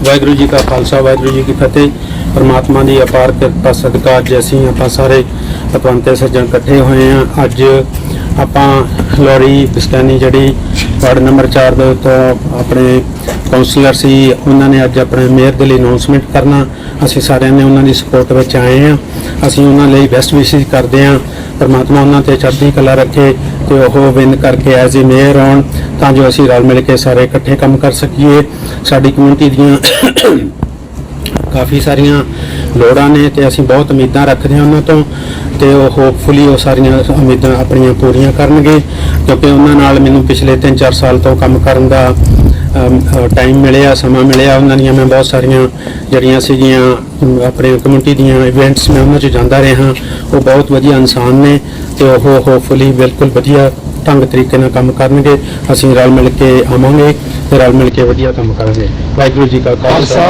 वाहिगुरू जी का खालसा वाहिगुरू जी की फतेह। परमात्मा की अपार किरपा सदका अज असीं आपां सारे पतवंते सज्जण इकट्ठे होए हैं। अज आपां लौरी बस्कैनी जिहड़ी वार्ड नंबर 4 ਦੇ ਤੋਂ ਆਪਣੇ काउंसलर सी उन्होंने अज अपने मेयर के लिए अनाउंसमेंट करना, असीं सारिਆਂ ने उन्होंने सपोर्ट में आए हैं। असीं उन्होंने बेस्ट विशेस करते हैं, परमात्मा उन्होंने चढ़ती कला रखे तो वह विन करके एज ए मेयर आउण तां जो असीं रल मिल के सारे इकट्ठे काम कर सकीए। साडी कम्यूनिटी दीयां काफ़ी सारिया लोड़ां ने ते असीं बहुत उम्मीदां रखते हैं उन्होंने तो होपफुली वो सारिया उम्मीदां अपनियां पूरियां करनगे, क्योंकि उन्होंने नाल मैनूं पिछले 3-4 साल तो काम करन दा टाइम मिलिया, समा मिलिया। उन्होंने मैं बहुत सारिया जड़ियाँ सीगियां अपने कम्यूनिटी दीयां इवेंट्स में उन्होंने जाता रहा। वो बहुत वधिया इंसान ने तो होपफुली बिल्कुल वधिया ढंग तरीके नाल काम करनगे। असीं रल मिल के आवांगे ते रल मिल के वधिया काम करांगे। वाहिगुरू जी का Khalsa.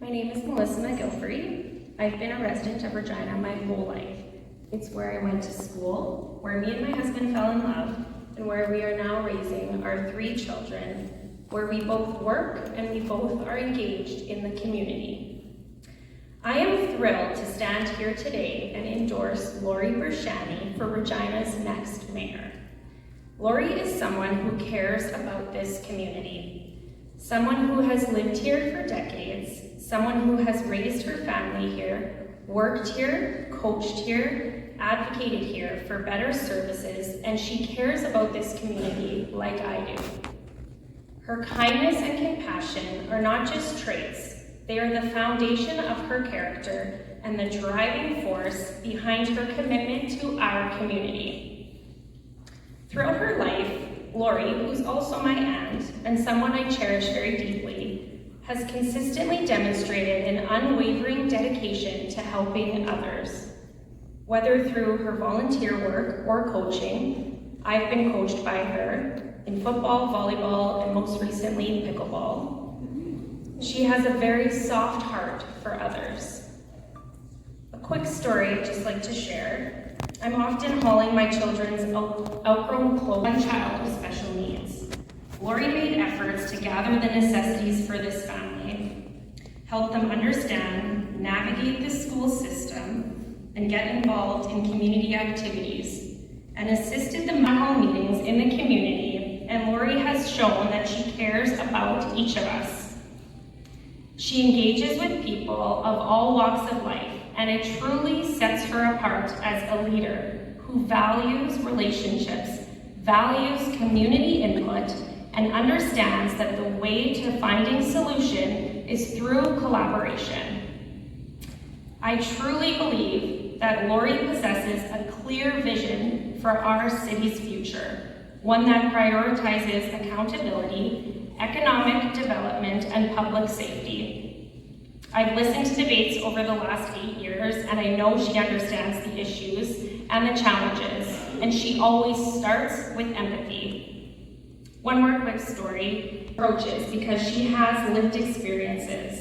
My name is I've been a resident of Regina my whole life. It's where I went to school, where me and my husband fell in love, and where we are now raising our 3 children, where we both work and we both are engaged in the community. I am thrilled to stand here today and endorse Balvir Bresciani for Regina's next mayor. Balvir is someone who cares about this community, someone who has lived here for decades, someone who has raised her family here, worked here, coached here, advocated here for better services, and she cares about this community like I do. Her kindness and compassion are not just traits, they are the foundation of her character and the driving force behind her commitment to our community. Throughout her life, Balvir, who's also my aunt and someone I cherish very deeply, has consistently demonstrated an unwavering dedication to helping others. Whether through her volunteer work or coaching, I've been coached by her in football, volleyball, and most recently pickleball. She has a very soft heart for others. A quick story I'd just like to share. I'm often hauling my children's outgrown clothes. One child with special needs. Balvir made efforts to gather the necessities for this family, help them understand, navigate the school system, and get involved in community activities, and assisted the hall meetings in the community, and Balvir has shown that she cares about each of us. She engages with people of all walks of life, and it truly sets her apart as a leader who values relationships, values community input, and understands that the way to finding solution is through collaboration. I truly believe that Balvir possesses a clear vision for our city's future, one that prioritizes accountability, economic development, and public safety. I've listened to debates over the last 8 years, and I know she understands the issues and the challenges, and she always starts with empathy. One more quick story approaches because she has lived experiences.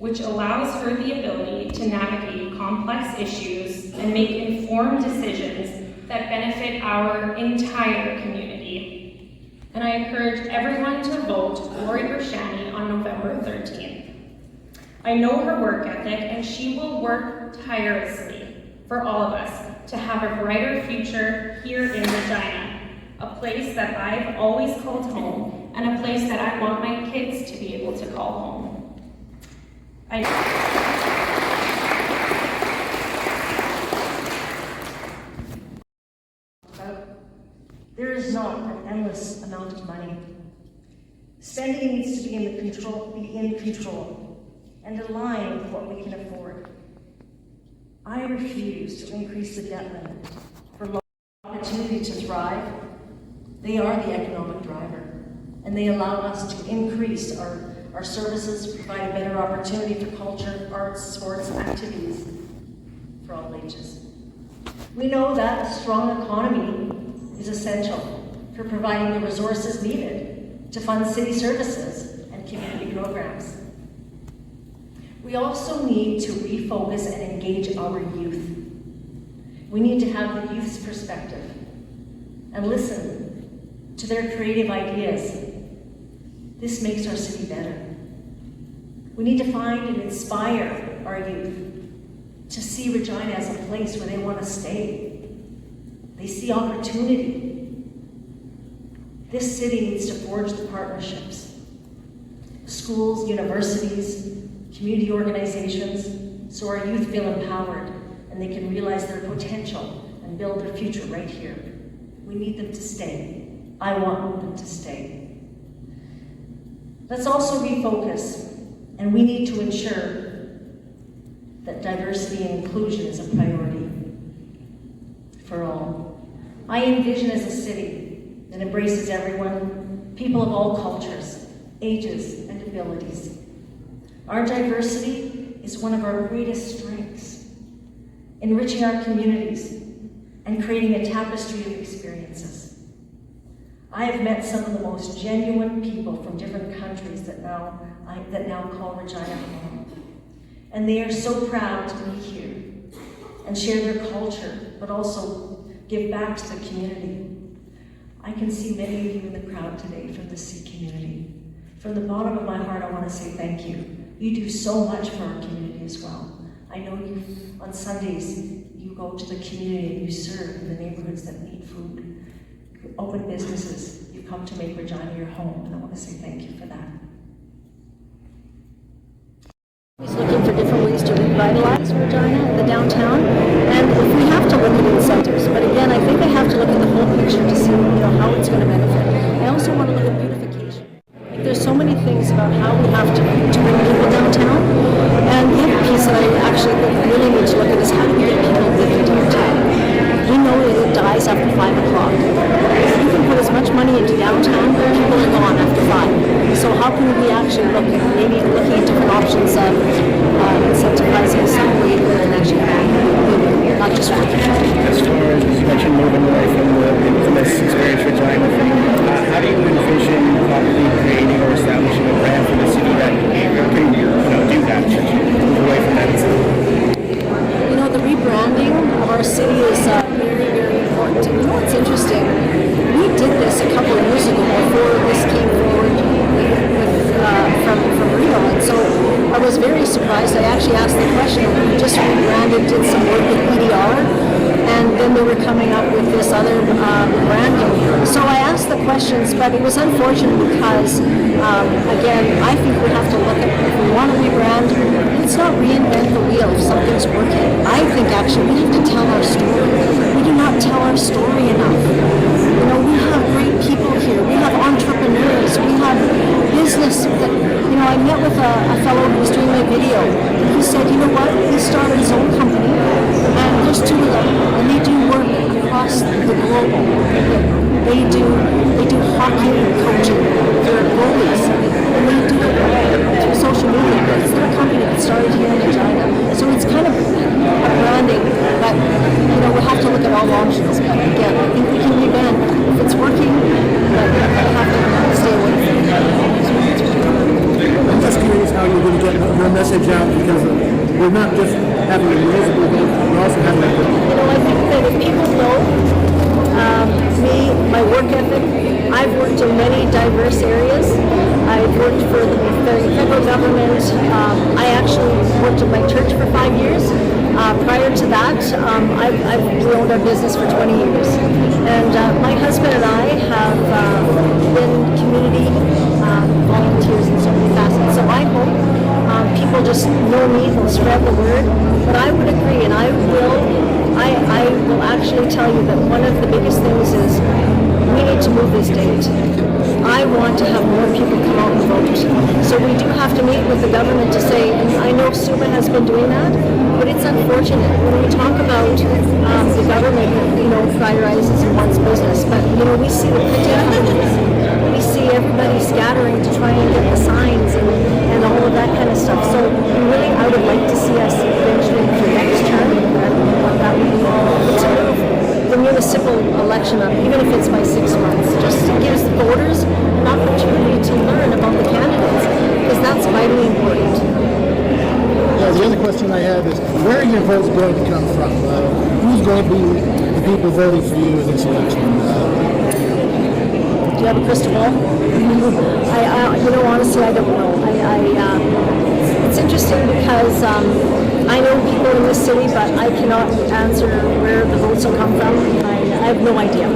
which allows her the ability to navigate complex issues and make informed decisions that benefit our entire community. And I encourage everyone to vote Balvir Bresciani on November 13th. I know her work ethic, and she will work tirelessly for all of us to have a brighter future here in Regina, a place that I've always called home, and a place that I want my kids to be able to call home. There is not an endless amount of money. Spending needs to be in control and align with what we can afford. I refuse to increase the debt limit for low opportunity to thrive. They are the economic driver, and they allow us to increase our services, provide a better opportunity for culture, arts, sports, activities for all ages. We know that a strong economy is essential for providing the resources needed to fund city services and community programs. We also need to refocus and engage our youth. We need to have the youth's perspective and listen to their creative ideas. This makes our city better. We need to find and inspire our youth to see Regina as a place where they want to stay. They see opportunity. This city needs to forge the partnerships. Schools, universities, community organizations, so our youth feel empowered and they can realize their potential and build their future right here. We need them to stay. I want them to stay. Let's also refocus, and we need to ensure that diversity and inclusion is a priority for all. I envision as a city that embraces everyone, people of all cultures, ages, and abilities. Our diversity is one of our greatest strengths, enriching our communities and creating a tapestry of experiences. I have met some of the most genuine people from different countries that now call Regina home. And they are so proud to be here and share their culture, but also give back to the community. I can see many of you in the crowd today from the Sikh community. From the bottom of my heart, I want to say thank you. You do so much for our community as well. I know you, on Sundays, you go to the community and you serve in the neighborhoods that need food. You open businesses. You come to make Regina your home, and I want to say thank you for that. He's looking for different ways to revitalize Regina, the downtown, and if we have to look at incentives, but again, I think I have to look at the whole picture to see, how it's going to benefit. I also want to look at beautification. There's so many things about how we have to bring people downtown, and the other piece that I actually think we really need to look at is how do we get people living downtown. We know that it dies after 5 o'clock. You can put as much money into downtown, but people are gone after 5. So how can we actually look at maybe looking at different options of incentivizing some way and actually not just working. As far as you mentioned moving away from the infamous Experience Regina thing, how do you envision probably creating or establishing a brand for the city that can do that, move away from that? The rebranding of our city is very, very important. And what's interesting? We did this a couple of years ago before this came forward from Rio, and so I was very surprised. I actually asked the question. We just rebranded, did some work with EDR, and then they were coming up with this other branding. So I asked the questions, but it was unfortunate because, again, I think we have to look at, if we want to rebrand, let's not reinvent the wheel if something's working. I think actually we have to tell our story. We do not tell our story enough. We have great people here. We have entrepreneurs. We have business that, I met with a fellow who was doing my video. And he said, he started his own company, and there's 2 of them, and they do work across the globe. They do hockey coaching. They're goalies, and they do it through social media. It's their company that started here in Regina. So it's kind of a branding, but we have to look at all options. But again, I think we can rebrand if it's working. But message out because we're not just having a musical event, we're also having a You know, I think that if people know me, my work ethic, I've worked in many diverse areas. I've worked for the federal government. I actually worked at my church for 5 years. Prior to that, we owned our business for 20 years. And my husband and I have been community volunteers in so many facets. So I hope people just know me, they'll spread the word. But I would agree, and I will actually tell you that one of the biggest things is we need to move this date. I want to have more people come out and vote. So we do have to meet with the government to say, and I know Suma has been doing that, but it's unfortunate when we talk about the government, prioritizes one's business. But, we see the companies, we see everybody scattering to try and get the signs and all of that kind of stuff. So really, I would like to see us eventually for next term, that would be to move the municipal election up, even if it's by 6 months. Just gives the voters an opportunity to learn about the candidates, because that's vitally important. Yeah, the other question I have is, where are your votes going to come from? Who's going to be the people voting for you in this election? Do you have a crystal ball? Honestly, I don't know. It's interesting because I know people in this city, but I cannot answer where the votes will come from. I have no idea.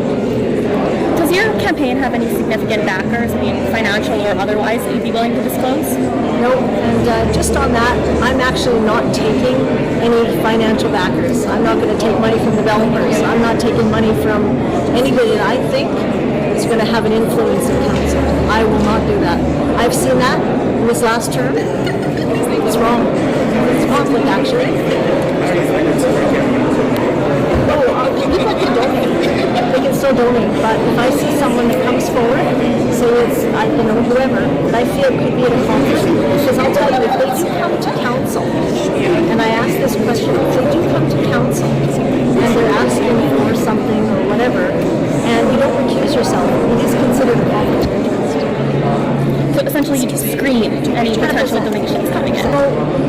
Does your campaign have any significant backers, financial or otherwise, that you'd be willing to disclose? No, and just on that, I'm actually not taking any financial backers. I'm not going to take money from developers. I'm not taking money from anybody that I think is going to have an influence in council. I will not do that. I've seen that in this last term. It's wrong. It's conflict, actually. People can donate. They can still donate, but if I see someone that comes forward, say it's whoever, that I feel could be at a conflict, because I'll tell you, if they do come to council, and I ask this question, if they do come to council and they're asking for something or whatever, and you don't recuse yourself, it is considered a conflict of interest. So essentially you just screen any potential donations coming in. So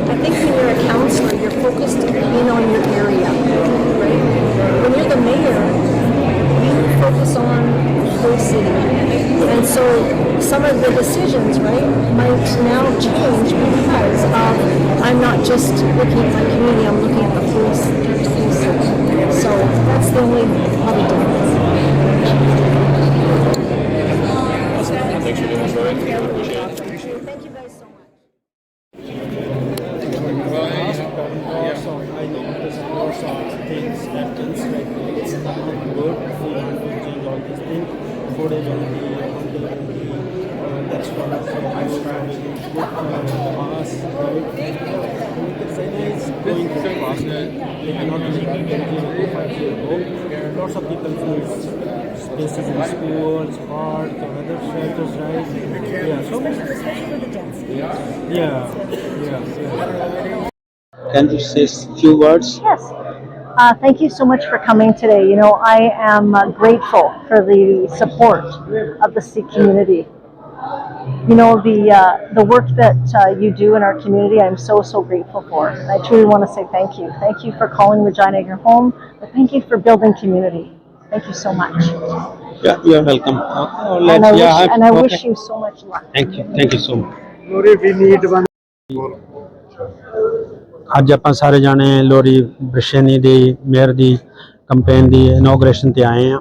I think when you're a councillor, you're focused in on your area, right? When you're the mayor, you focus on the whole city. And so some of the decisions, right, might now change because I'm not just looking at my community, I'm looking at the whole city. So that's the only probably difference. Thank you guys so much. I know there's lots of things happens like it's not good. We want to change all these things. Affordability, tax products for high standard, good for us, right? China is going to fast. They cannot make it 5 years ago. Lots of people use spaces in schools, parks, or other shelters, right? Yeah, so yeah. Can you say a few words? Yes. Thank you so much for coming today. I am grateful for the support of the Sikh community. The work that you do in our community, I'm so grateful for. I truly want to say thank you. Thank you for calling Regina your home, but thank you for building community. Thank you so much. Yeah, you're welcome. I wish you so much luck. Thank you so much. ਅੱਜ ਆਪਾਂ ਸਾਰੇ ਜਾਣੇ ਲੋਰੀ ਬ੍ਰਸ਼ੇਨੀ ਦੀ mayor ਦੀ campaign ਦੀ ਇਨੋਗ੍ਰੇਸ਼ਨ ਤੇ ਆਏ ਆ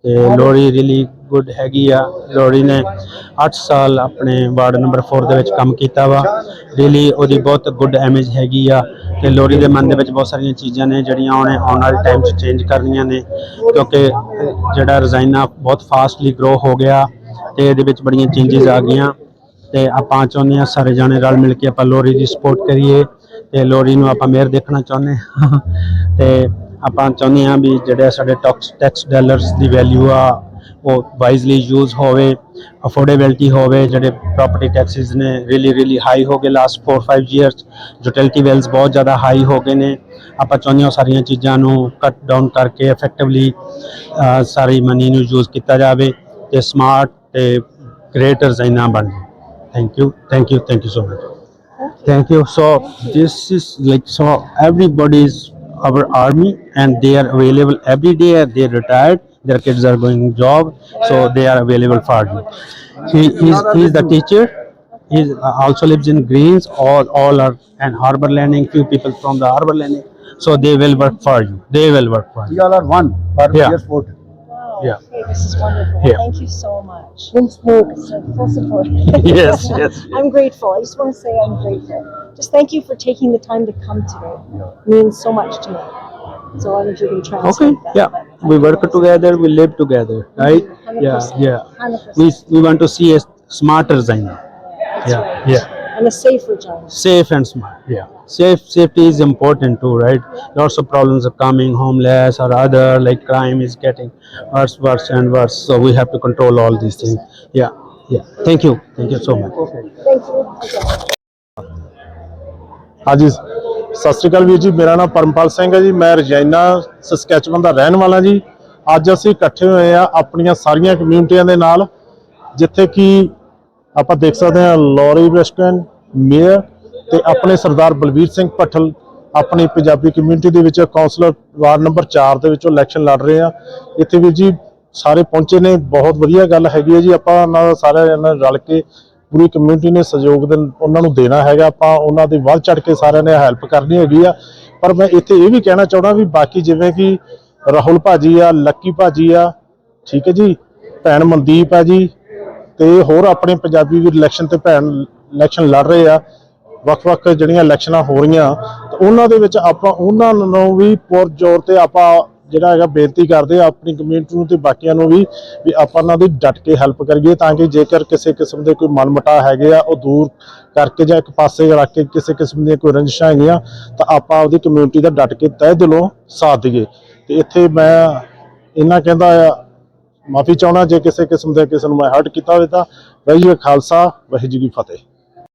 ਤੇ ਲੋਰੀ ਰੀਲੀ ਗੁੱਡ ਹੈਗੀ ਆ। ਲੋਰੀ ਨੇ 8 ਸਾਲ ਆਪਣੇ ਵਾਰਡ ਨੰਬਰ 4 ਦੇ ਵਿੱਚ ਕੰਮ ਕੀਤਾ ਵਾ। ਰੀਲੀ ਉਹਦੀ ਬਹੁਤ ਗੁੱਡ ਇਮੇਜ ਹੈਗੀ ਆ ਤੇ ਲੋਰੀ ਦੇ ਮਨ ਦੇ ਵਿੱਚ ਬਹੁਤ ਸਾਰੀਆਂ ਚੀਜ਼ਾਂ ਨੇ ਜਿਹੜੀਆਂ ਉਹਨੇ ਆਉਣ ਵਾਲੇ ਟਾਈਮ 'ਚ ਚੇਂਜ ਕਰਨੀਆਂ ਨੇ, ਕਿਉਂਕਿ ਜਿਹੜਾ ਰਜ਼ਾਈਨਾ ਬਹੁਤ ਫਾਸਟਲੀ ਗਰੋ ਹੋ ਗਿਆ ਤੇ ਇਹਦੇ ਵਿੱਚ ਬੜੀਆਂ ਚੇਂਜਸ ਆ ਗਈਆਂ ਤੇ ਆਪਾਂ ਚਾਹੁੰਦੇ ਹਾਂ ਸਾਰੇ ਜਾਣੇ ਰਲ ਮਿਲ ਕੇ ਆਪਾਂ ਲੋਰੀ ਦੀ ਸਪੋਰਟ ਕਰੀਏ ਤੇ ਲੋਰੀ ਨੂੰ ਆਪਾਂ ਮੇਅਰ ਦੇਖਣਾ ਚਾਹੁੰਦੇ ਹਾਂ ਤੇ ਆਪਾਂ ਚਾਹੁੰਦੇ ਹਾਂ ਵੀ ਜਿਹੜੇ ਸਾਡੇ ਟੈਕਸ ਡਾਲਰਸ ਦੀ ਵੈਲਿਊ ਆ ਉਹ ਵਾਈਜ਼ਲੀ ਯੂਜ਼ ਹੋਵੇ, ਅਫੋਰਡੇਬਿਲਟੀ ਹੋਵੇ। ਜਿਹੜੇ ਪ੍ਰੋਪਰਟੀ ਟੈਕਸਿਸ ਨੇ ਰੀਲੀ ਹਾਈ ਹੋ ਗਏ ਲਾਸਟ 4-5 ਈਅਰਸ, ਯੂਟਿਲਿਟੀ ਬਿਲਸ ਬਹੁਤ ਜ਼ਿਆਦਾ ਹਾਈ ਹੋ ਗਏ ਨੇ। ਆਪਾਂ ਚਾਹੁੰਦੇ ਹਾਂ ਸਾਰੀਆਂ ਚੀਜ਼ਾਂ ਨੂੰ ਕੱਟ ਡਾਊਨ ਕਰਕੇ ਇਫੈਕਟਿਵਲੀ ਸਾਰੀ ਮਨੀ ਨੂੰ ਯੂਜ਼ ਕੀਤਾ ਜਾਵੇ ਤੇ ਸਮਾਰਟ ਤੇ ਗ੍ਰੇਟ ਰਜ਼ਾਈਨਾ ਬਣ ਜਾਵੇ। Thank you so much. Thank you. So this is like, so everybody is our army and they are available every day. They retired. Their kids are going job, so they are available for you. He is the teacher. He also lives in Greens. All are and Harbor Landing. Few people from the Harbor Landing. So they will work for you. They will work for you. all are one. Yeah. Sport. Wow. Yeah. Okay, this is wonderful. Yeah. Thank you so much. Full support. Yes, yes. I'm grateful. I just want to say I'm grateful. Just thank you for taking the time to come today. It means so much to me. So I don't know if you can translate Okay. that. Yeah. but We work together. We live together. Right. 100%. Yeah. Yeah. 100%. We want to see a smarter Regina. That's Yeah. right. Yeah. And a safe Regina. Safe and smart. Yeah. Safety is important too, right? Lots of problems are coming, homeless or other, like crime is getting worse and worse. So we have to control all these things. Yeah. Yeah. Thank you so much. Thank you. Okay. ਹਾਂਜੀ ਸਤਿ ਸ਼੍ਰੀ ਅਕਾਲ ਵੀਰ ਜੀ, ਮੇਰਾ ਨਾਮ ਪਰਮਪਾਲ ਸਿੰਘ ਹੈ ਜੀ। ਮੈਂ Regina Saskatchewan ਦਾ ਰਹਿਣ ਵਾਲਾ ਜੀ। ਅੱਜ ਅਸੀਂ ਇਕੱਠੇ ਹੋਏ ਆ ਆਪਣੀਆਂ ਸਾਰੀਆਂ ਕਮਿਊਨਿਟੀਆਂ ਦੇ ਨਾਲ, ਜਿੱਥੇ ਕਿ ਆਪਾਂ ਦੇਖ ਸਕਦੇ ਹਾਂ ਲੌਰੀ ਬ੍ਰੈਸਟਨ ਮੇਅਰ ਤੇ ਆਪਣੇ ਸਰਦਾਰ ਬਲਵੀਰ ਸਿੰਘ ਭੱਠਲ ਆਪਣੀ ਪੰਜਾਬੀ ਕਮਿਊਨਿਟੀ ਦੇ ਵਿੱਚ ਕਾਉਂਸਲਰ ਵਾਰਡ ਨੰਬਰ 4 ਦੇ ਵਿੱਚੋਂ ਇਲੈਕਸ਼ਨ ਲੜ ਰਹੇ ਆ। ਇੱਥੇ ਵੀਰ ਜੀ ਸਾਰੇ ਪਹੁੰਚੇ ਨੇ, ਬਹੁਤ ਵਧੀਆ ਗੱਲ ਹੈਗੀ ਹੈ ਜੀ। ਆਪਾਂ ਉਹਨਾਂ ਸਾਰਿਆਂ ਨਾਲ ਰਲ ਕੇ ਪੂਰੀ ਕਮਿਊਨਿਟੀ ਨੇ ਸਹਿਯੋਗ ਉਹਨਾਂ ਨੂੰ ਦੇਣਾ ਹੈਗਾ, ਆਪਾਂ ਉਹਨਾਂ ਦੀ ਵੱਧ ਚੜ ਕੇ ਸਾਰਿਆਂ ਨੇ ਹੈਲਪ ਕਰਨੀ ਹੈਗੀ ਆ। ਪਰ ਮੈਂ ਇੱਥੇ ਇਹ ਵੀ ਕਹਿਣਾ ਚਾਹੁੰਦਾ ਵੀ ਬਾਕੀ ਜਿਵੇਂ ਕਿ ਰਾਹੁਲ ਭਾਜੀ ਆ, ਲੱਕੀ ਭਾਜੀ ਆ, ਠੀਕ ਹੈ ਜੀ, ਭੈਣ ਮਨਦੀਪ ਆ ਜੀ, ਤੇ ਹੋਰ ਆਪਣੇ ਪੰਜਾਬੀ ਵੀ ਇਲੈਕਸ਼ਨ ਤੇ ਭੈਣ ਇਲੈਕਸ਼ਨ ਲੜ ਰਹੇ ਆ। ਵੱਖ-ਵੱਖ ਜਿਹੜੀਆਂ ਇਲੈਕਸ਼ਨਾਂ ਹੋ ਰਹੀਆਂ ਤੇ ਉਹਨਾਂ ਦੇ ਵਿੱਚ ਆਪਾਂ ਉਹਨਾਂ ਨੂੰ ਵੀ ਪੁਰਜ਼ੋਰ ਤੇ ਆਪਾਂ ਜਿਹੜਾ ਹੈਗਾ ਬੇਨਤੀ ਕਰਦੇ ਆ ਆਪਣੀ ਕਮਿਊਨਿਟੀ ਨੂੰ ਤੇ ਬਾਕੀਆਂ ਨੂੰ ਵੀ ਆਪਾਂ ਉਹਨਾਂ ਦੀ ਡਟ ਕੇ ਹੈਲਪ ਕਰੀਏ, ਤਾਂ ਕਿ ਜੇਕਰ ਕਿਸੇ ਕਿਸਮ ਦੇ ਕੋਈ ਮਨਮਟਾ ਹੈਗੇ ਆ ਉਹ ਦੂਰ ਕਰਕੇ ਜਾਂ ਇੱਕ ਪਾਸੇ ਰੱਖ ਕੇ ਕਿਸੇ ਕਿਸਮ ਦੀਆਂ ਕੋਈ ਰੰਜਿਸ਼ਾਂ ਹੈਗੀਆਂ ਤਾਂ ਆਪਾਂ ਆਪਦੀ ਕਮਿਊਨਿਟੀ ਦਾ ਡਟ ਕੇ ਤਹਿ ਦਿਲੋਂ ਸਾਥ ਦਈਏ। ਤੇ ਇੱਥੇ ਮੈਂ ਇਹਨਾਂ ਕਹਿੰਦਾ ਆ ਮਾਫੀ ਚਾਹੁੰਦਾ ਜੇ ਕਿਸੇ ਕਿਸਮ ਦੇ ਕਿਸੇ ਨੂੰ ਮੈਂ ਹਰਟ ਕੀਤਾ ਹੋਵੇ ਤਾਂ ਵਾਹਿਗੁਰੂ ਜੀ ਕਾ ਖਾਲਸਾ ਵਾਹਿਗੁਰੂ ਜੀ ਕੀ ਫਤਿਹ।